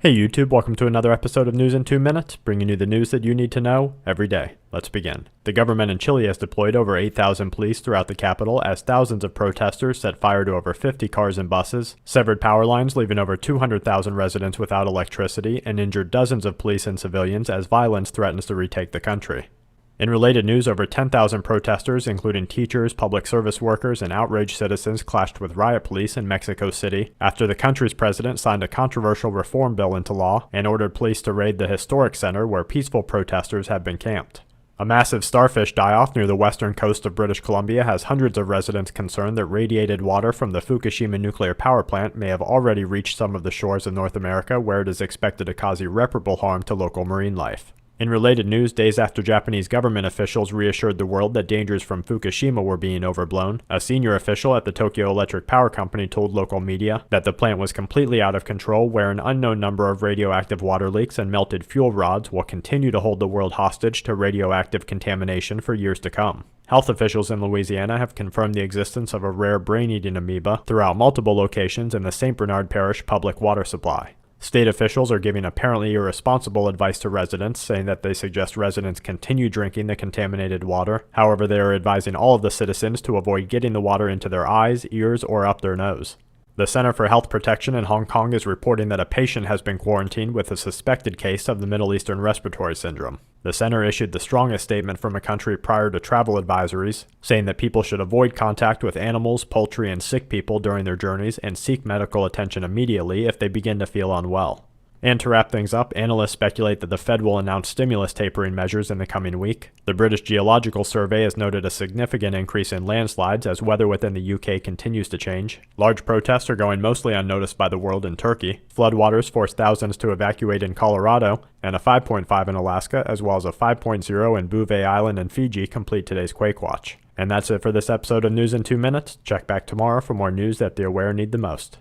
Hey YouTube, welcome to another episode of News in 2 Minutes, bringing you the news that you need to know every day. Let's begin. The government in Chile has deployed over 8,000 police throughout the capital as thousands of protesters set fire to over 50 cars and buses, severed power lines leaving over 200,000 residents without electricity, and injured dozens of police and civilians as violence threatens to retake the country. In related news, over 10,000 protesters, including teachers, public service workers, and outraged citizens, clashed with riot police in Mexico City after the country's president signed a controversial reform bill into law and ordered police to raid the historic center where peaceful protesters had been camped. A massive starfish die-off near the western coast of British Columbia has hundreds of residents concerned that radiated water from the Fukushima nuclear power plant may have already reached some of the shores of North America, where it is expected to cause irreparable harm to local marine life. In related news, days after Japanese government officials reassured the world that dangers from Fukushima were being overblown, a senior official at the Tokyo Electric Power Company told local media that the plant was completely out of control, where an unknown number of radioactive water leaks and melted fuel rods will continue to hold the world hostage to radioactive contamination for years to come. Health officials in Louisiana have confirmed the existence of a rare brain-eating amoeba throughout multiple locations in the St. Bernard Parish public water supply. State officials are giving apparently irresponsible advice to residents, saying that they suggest residents continue drinking the contaminated water. However, they are advising all of the citizens to avoid getting the water into their eyes, ears, or up their nose. The Center for Health Protection in Hong Kong is reporting that a patient has been quarantined with a suspected case of the Middle Eastern Respiratory Syndrome. The center issued the strongest statement from a country prior to travel advisories, saying that people should avoid contact with animals, poultry, and sick people during their journeys and seek medical attention immediately if they begin to feel unwell. And to wrap things up, analysts speculate that the Fed will announce stimulus tapering measures in the coming week. The British Geological Survey has noted a significant increase in landslides as weather within the UK continues to change. Large protests are going mostly unnoticed by the world in Turkey. Floodwaters forced thousands to evacuate in Colorado, and a 5.5 in Alaska, as well as a 5.0 in Bouvet Island in Fiji complete today's Quake Watch. And that's it for this episode of News in 2 Minutes. Check back tomorrow for more news that the aware need the most.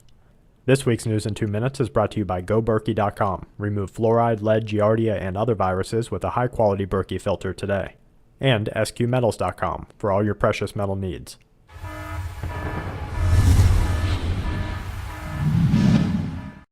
This week's News in 2 Minutes is brought to you by GoBerkey.com. Remove fluoride, lead, giardia, and other viruses with a high-quality Berkey filter today. And SQMetals.com for all your precious metal needs.